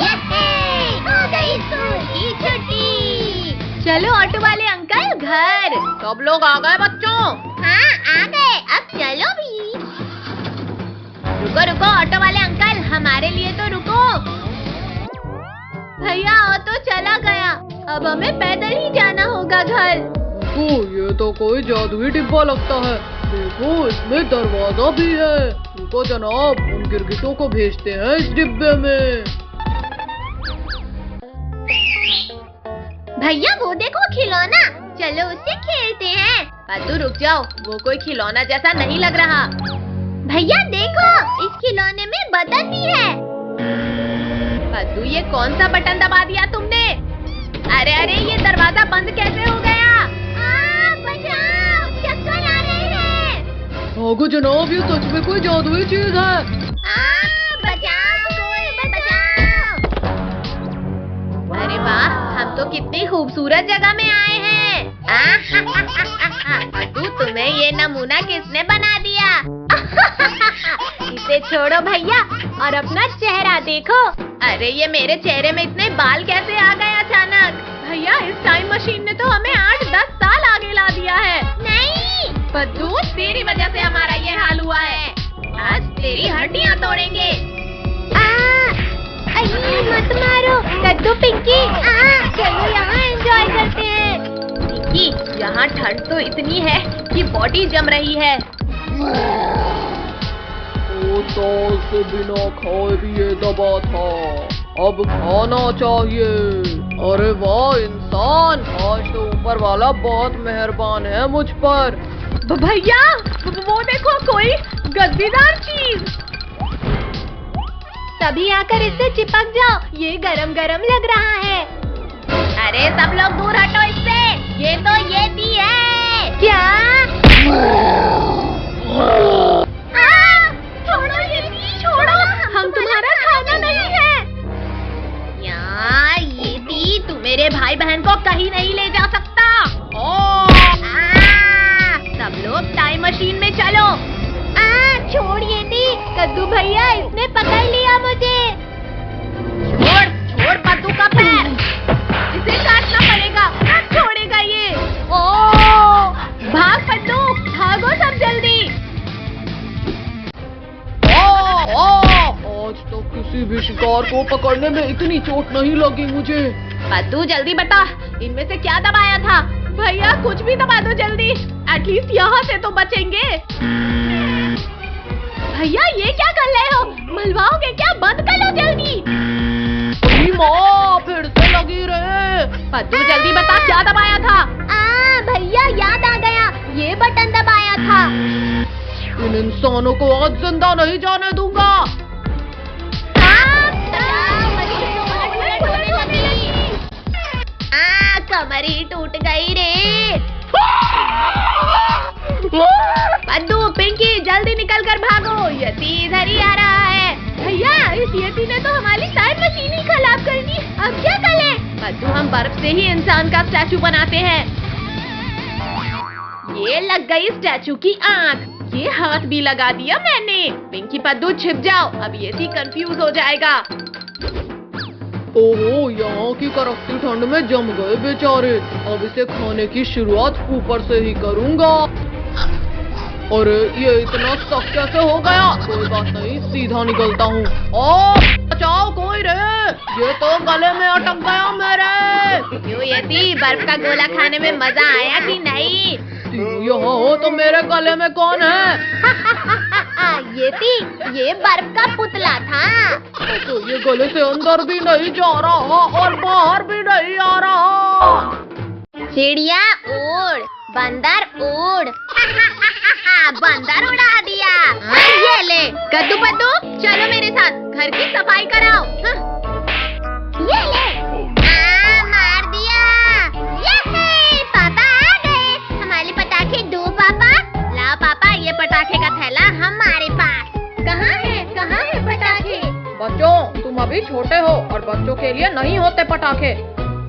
हो गई स्कूल की छुट्टी। चलो ऑटो वाले अंकल घर। सब लोग आ गए बच्चों? हाँ आ गए, अब चलो भी। रुको रुको ऑटो वाले अंकल, हमारे लिए तो रुको। भैया ऑटो चला गया, अब हमें पैदल ही जाना होगा घर। ये तो कोई जादुई डिब्बा लगता है। देखो इसमें दरवाजा भी है। रुको जनाब, उन गिरगिटों को भेजते हैं इस डिब्बे में। भैया वो देखो खिलौना, चलो उससे खेलते हैं। पद्दू रुक जाओ, वो कोई खिलौना जैसा नहीं लग रहा। भैया देखो, इस खिलौने में बटन भी है। पद्दू ये कौन सा बटन दबा दिया तुमने? अरे अरे ये दरवाजा बंद कैसे हो गया? बचाओ, चक्कर आ रहे हैं। भागो जनाब, ये सच में कोई जादुई चीज है। बचाओ, कोई बचाओ। अरे वाह, हम तो कितनी खूबसूरत जगह में आए हैं। पद्दू तुम्हें ये नमूना किसने बना दिया? इसे छोड़ो भैया और अपना चेहरा देखो। अरे ये मेरे चेहरे में इतने बाल कैसे आ गए अचानक? भैया इस टाइम मशीन ने तो हमें 8-10 साल आगे ला दिया है। नहीं पद्दू, तेरी वजह से हमारा ये हाल हुआ है। आज तेरी हड्डियाँ तोड़ेंगे। मत मारो कद्दू पिंकी। चलो यहाँ एंजॉय करते हैं। पिंकी, यहाँ ठंड तो इतनी है कि बॉडी जम रही है। साल से बिना खाए पिए दबा था, अब खाना चाहिए। अरे वाह इंसान, आज तो ऊपर वाला बहुत मेहरबान है मुझ पर। भैया वो देखो कोई गद्दीदार चीज। तभी आकर इससे चिपक जाओ, ये गरम गरम लग रहा है। अरे सब लोग दूर हटो इससे, ये तो येती है। क्या? छोड़ो येती, छोड़ो, हम तुम्हारा खाना नहीं है। यार येती, तू मेरे भाई बहन को कहीं नहीं ले जा सकता। सब लोग टाइम मशीन में चलो। छोड़ येती, कद्दू भैया इसने पकड़ लिया मुझे। छोड़ पद्दू का पैर, इसे काटना पड़ेगा, ना छोड़ेगा ये। भाग पद्दू, भागो सब जल्दी। आज तो किसी भी शिकार को पकड़ने में इतनी चोट नहीं लगी मुझे। पद्दू जल्दी बता, इनमें से क्या दबाया था? भैया कुछ भी दबा दो जल्दी, एटलीस्ट यहाँ से तो बचेंगे। भैया ये क्या कर रहे हो? मलवाओगे क्या? बंद कर लो जल्दी। माँ फिर से लगी रहे। पद्दू जल्दी बता क्या दबाया था? भैया याद आ गया, ये बटन दबाया था। इन इंसानों को आज जिंदा नहीं जाने दूंगा। कमर ही टूट गई रे। पद्दू पिंकी जल्दी निकल कर भागो, यती इधर ही आ रहा है। भैया इस यती ने तो हमारी टाइम मशीन ही खराब कर दी, अब क्या करें? पद्दू हम बर्फ से ही इंसान का स्टैचू बनाते हैं। ये लग गई स्टैचू की आँख, ये हाथ भी लगा दिया मैंने। पिंकी पद्दू छिप जाओ, अब यती कंफ्यूज हो जाएगा। ओहो, यहाँ की कड़कती ठंड में जम गए बेचारे। अब इसे खाने की शुरुआत ऊपर से ही करूँगा। अरे ये इतना सख्त कैसे हो गया? कोई बात नहीं, सीधा निकलता हूँ। बचाओ कोई रे, ये तो गले में अटक गया मेरे। क्यों येती, बर्फ का गोला खाने में मजा आया कि नहीं? यहाँ हो तो मेरे गले में कौन है? येती, ये बर्फ का पुतला था। तो ये गले से अंदर भी नहीं जा रहा और बाहर भी नहीं आ रहा। चिड़िया उड़, बंदर उड़। बंदर उड़ा दिया। ये ले कद्दू पद्दू, चलो मेरे साथ, घर की सफाई कराओ। ये ले। मार दिया। ये पापा आ गए, हमारे पटाखे दो पापा। लाओ पापा, ये पटाखे का थैला हमारे पास। कहाँ है पटाखे? बच्चों तुम अभी छोटे हो और बच्चों के लिए नहीं होते पटाखे।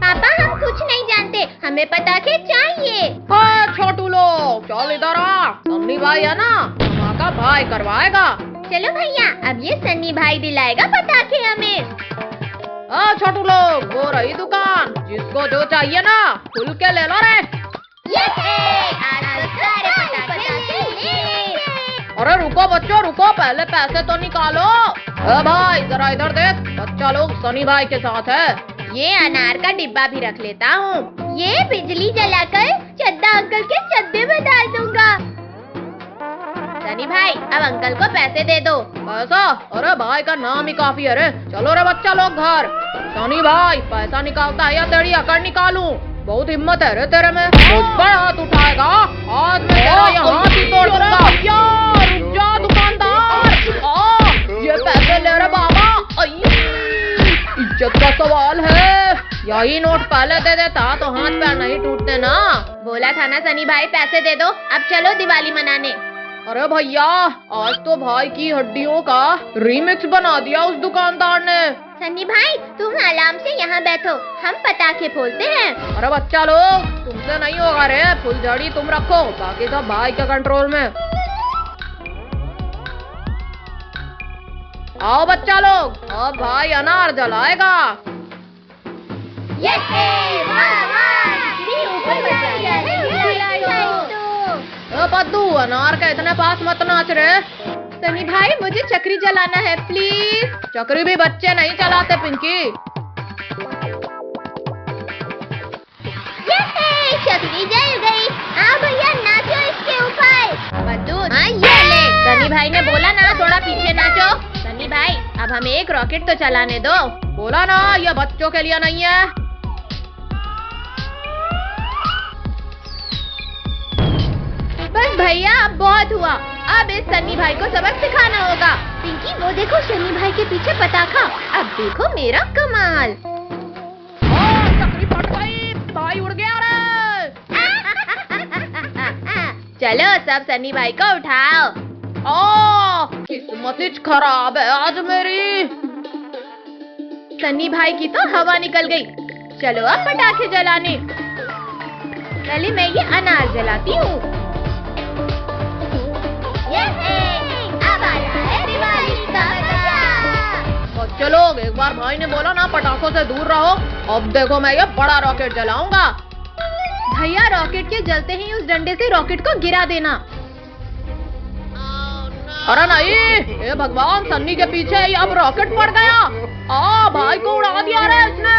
पापा हम कुछ नहीं जानते, हमें पटाखे चाहिए। छोटू लोग चल इधर आ, सन्नी भाई है ना, मामा का भाई करवाएगा। चलो भैया, अब ये सन्नी भाई दिलाएगा पटाखे हमें। हो रही दुकान, जिसको जो चाहिए ना खुल के ले लो रे। आज तो सारे पटाखे ले। अरे रुको बच्चों रुको, पहले पैसे तो निकालो। भाई जरा इधर देख, बच्चा लोग सनी भाई के साथ है। ये अनार का डिब्बा भी रख लेता हूँ। ये बिजली जलाकर चड्डा अंकल के चड्डे में डाल दूंगा। सनी भाई अब अंकल को पैसे दे दो। पैसा? अरे भाई का नाम ही काफी है रे। चलो रे बच्चा लोग घर। सनी भाई पैसा निकालता है या तेरी अकड़ निकालूं? बहुत हिम्मत है रे तेरे में। मुझ पर हाथ उठाएगा, आज मैं तेरा यहाँ हाथ ही तोड़ दूंगा। रुक जा दुकानदार, ये पैसे ले रे बाबा। इज्जत का सवाल है, यही नोट पहले दे देता तो हाथ पैर नहीं टूटते ना। बोला था ना सनी भाई पैसे दे दो। अब चलो दिवाली मनाने। अरे भैया आज तो भाई की हड्डियों का रीमिक्स बना दिया उस दुकानदार ने। सनी भाई तुम आराम से यहाँ बैठो, हम पटाखे फोड़ते हैं। अरे बच्चा लोग तुमसे नहीं होगा रे, फुलझड़ी तुम रखो, बाकी सब भाई के कंट्रोल में। आओ बच्चा लोग, अब भाई अनार जलाएगा। पद्दू अनार के इतने पास मत नाच रे। सनी भाई मुझे चक्री जलाना है प्लीज। चक्री भी बच्चे नहीं चलाते पिंकी। चक्री जल गई। आओ भैया नाचो इसके ऊपर। पद्दू ये ले। सनी भाई ने बोला ना थोड़ा पीछे नाचो। सनी भाई अब हमें एक रॉकेट तो चलाने दो। बोला ना ये बच्चों के लिए नहीं है। बस भैया अब बहुत हुआ, अब इस सनी भाई को सबक सिखाना होगा। पिंकी वो देखो सनी भाई के पीछे पटाखा। अब देखो मेरा कमाल। चक्री फट गई, भाई उड़ गया रे। चलो सब सनी भाई को उठाओ। किस्मत ही खराब है आज मेरी। सनी भाई की तो हवा निकल गई। चलो अब पटाखे जलाने। पहले मैं ये अनार जलाती हूँ। अब आ रहा है दिवाली का मजा। बच्चे लोग एक बार भाई ने बोला ना पटाखों से दूर रहो। अब देखो मैं ये बड़ा रॉकेट जलाऊंगा। भैया रॉकेट के जलते ही उस डंडे से रॉकेट को गिरा देना। अरे नहीं, ये भगवान सन्नी के पीछे ही अब रॉकेट पड़ गया। भाई को उड़ा दिया रे इसने।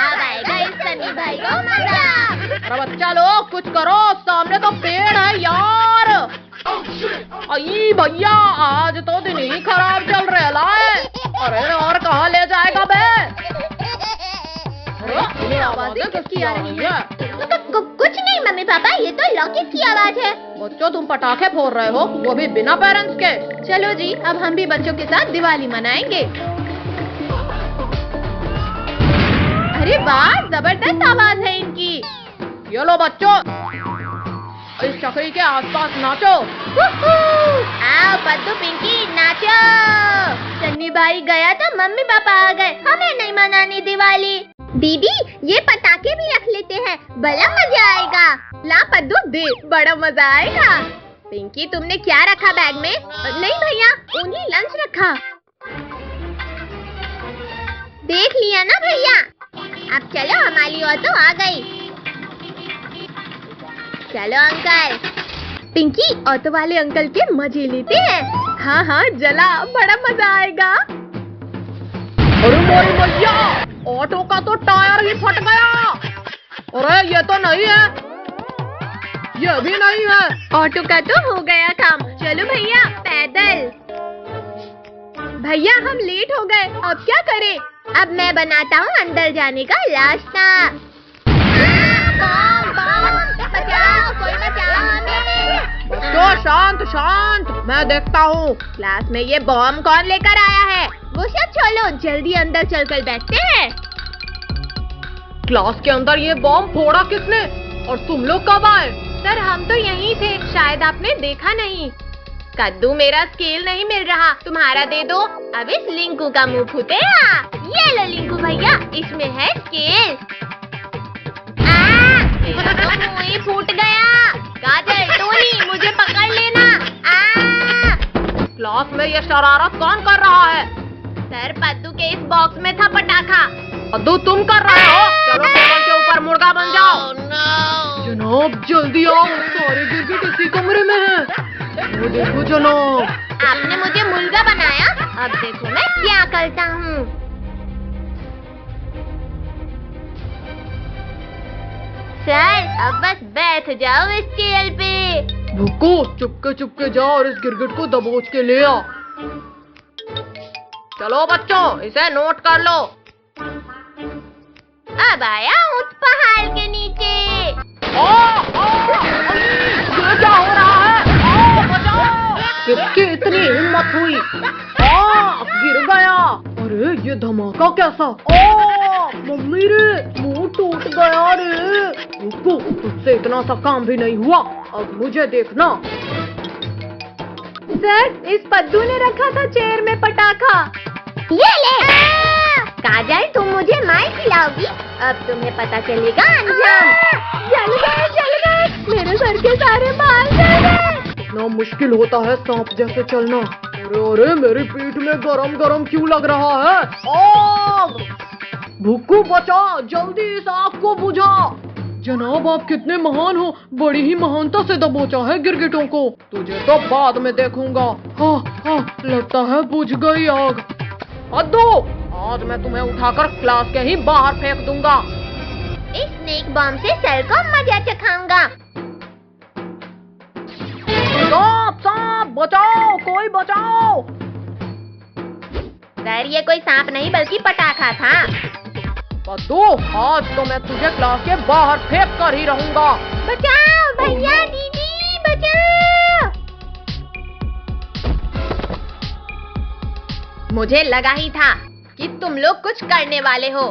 अब आएगा इस सन्नी भाई को मजा। अरे बच्चा लोग कुछ करो, सामने तो पेड़ है यार। अई भैया आज तो दिन ही खराब चल रहा है। अरे और कहाँ ले जाएगा बे? ये आवाजें किसकी आ रही है? कुछ नहीं मम्मी पापा, ये तो रॉकेट की आवाज है। बच्चों तुम पटाखे फोड़ रहे हो, वो भी बिना पेरेंट्स के। चलो जी अब हम भी बच्चों के साथ दिवाली मनाएंगे। अरे वाह जबरदस्त आवाज है इनकी। ये लो बच्चों, इस चक्री के आसपास नाचो। आओ पद्दू पिंकी नाचो। सन्नी भाई गया तो मम्मी पापा आ गए, हमें नहीं मनानी दिवाली। दीदी ये पटाखे भी रख लेते हैं, बड़ा मजा आएगा। ला पद्दू दे, बड़ा मजा आएगा। पिंकी तुमने क्या रखा बैग में? नहीं भैया उन्हीं लंच रखा। देख लिया ना भैया। अब चलो हमारी ऑटो आ गई। चलो अंकल। पिंकी ऑटो वाले अंकल के मजे लेते हैं। हाँ हाँ जला, बड़ा मजा आएगा। अरे मोरी भैया ऑटो का तो टायर ही फट गया। अरे ये तो नहीं है, ये भी नहीं है। ऑटो का तो हो गया काम। चलो भैया पैदल। भैया हम लेट हो गए, अब क्या करें? अब मैं बनाता हूँ अंदर जाने का रास्ता। बचाओ, कोई बचाओ हमें। बच्चों शांत शांत, मैं देखता हूँ। क्लास में ये बॉम्ब कौन लेकर आया है? वो सब छोड़ो, जल्दी अंदर चलकर बैठते हैं। क्लास के अंदर ये बॉम्ब फोड़ा किसने और तुम लोग कब आए? सर हम तो यहीं थे, शायद आपने देखा नहीं। कद्दू मेरा स्केल नहीं मिल रहा, तुम्हारा दे दो। अब इस लिंकू का मुंह फूटेगा। ये लो लिंकू भैया, इसमें है स्केल। मेरा तो मुंह ही फूट गया। गाजर टोनी मुझे पकड़ लेना। क्लास में ये शरारत कौन कर रहा है? सर पद्दू के इस बॉक्स में था पटाखा। पद्दू तुम कर रहे हो? चलो टेबल के ऊपर मुर्गा बन जाओ। जनाब जल्दी आओ, सारे गिरगिट इसी कमरे में हैं। वो देखो जनाब। आपने मुझे मुर्गा बनाया, अब देखो मैं क्या करता हूँ। सर अब बस बैठ जाओ इस चेयर पे। भुक्कू चुपके जा और इस गिरगिट को दबोच के ले आ। चलो बच्चों इसे नोट कर लो। अब आया उस पहाड़ के नीचे। ये क्या हो रहा है? बचाओ! किसकी इतनी हिम्मत हुई? गिर गया। अरे ये धमाका कैसा? मम्मी रे मुंह टूट गया रे। रुको, तुझसे इतना सा काम भी नहीं हुआ, अब मुझे देखना। सर इस पद्दू ने रखा था चेयर में पटाखा। ये ले। काजल तुम मुझे मार खिलाओगी, अब तुम्हें पता चलेगा अंजाम। जल गए, मेरे सर के सारे बाल जल गए। इतना मुश्किल होता है सांप जैसे चलना। अरे मेरी पीठ में गरम गरम क्यों लग रहा है? आग! भुक्कू बचा, जल्दी इस आग को बुझा। जनाब आप कितने महान हो, बड़ी ही महानता से दबोचा है गिरगिटों को। तुझे तो बाद में देखूंगा। हाँ लगता है बुझ गई आग। पद्दू आज मैं तुम्हें उठाकर क्लास के ही बाहर फेंक दूंगा। इस स्नेक बॉम्ब से सर को मजा चखाऊंगा। सांप बचाओ, कोई बचाओ। सर ये कोई सांप नहीं बल्कि पटाखा था। पद्दू आज तो मैं तुझे क्लास के बाहर फेंक कर ही रहूंगा। बचाओ भैया दीदी बचाओ। मुझे लगा ही था कि तुम लोग कुछ करने वाले हो।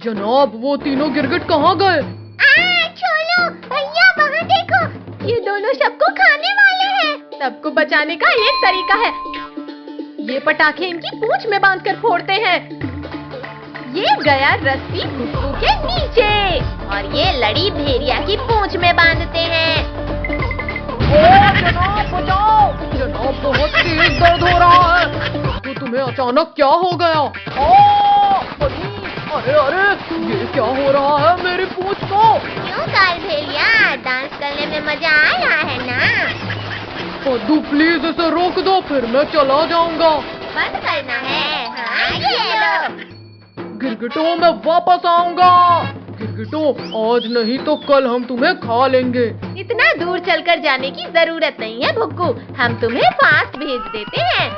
जनाब वो तीनों गिरगिट कहाँ गए? छोड़ो भैया वहाँ देखो, ये दोनों सबको खाने वाले हैं। सबको बचाने का एक तरीका है, ये पटाखे इनकी पूंछ में बांधकर फोड़ते हैं। ये गया रस्सी भुक्कू के नीचे और ये लड़ी भेड़िया की पूंछ में बांधते हैं। जनाब बचाओ, जनाब बहुत तेज दर्द हो रहा है। तो तुम्हें अचानक क्या हो गया? अरे ये क्या हो रहा है मेरी पूंछ को? क्यों काल भेड़िया, डांस करने में मजा आ रहा है ना? पद्दू प्लीज इसे रोक दो, फिर मैं चला जाऊंगा। बंद करना है। हाँ ये लो। गिरगिटों मैं वापस आऊंगा। गिरगिटों आज नहीं तो कल हम तुम्हें खा लेंगे। इतना दूर चलकर जाने की जरूरत नहीं है भुक्कू, हम तुम्हें फास्ट भेज देते हैं।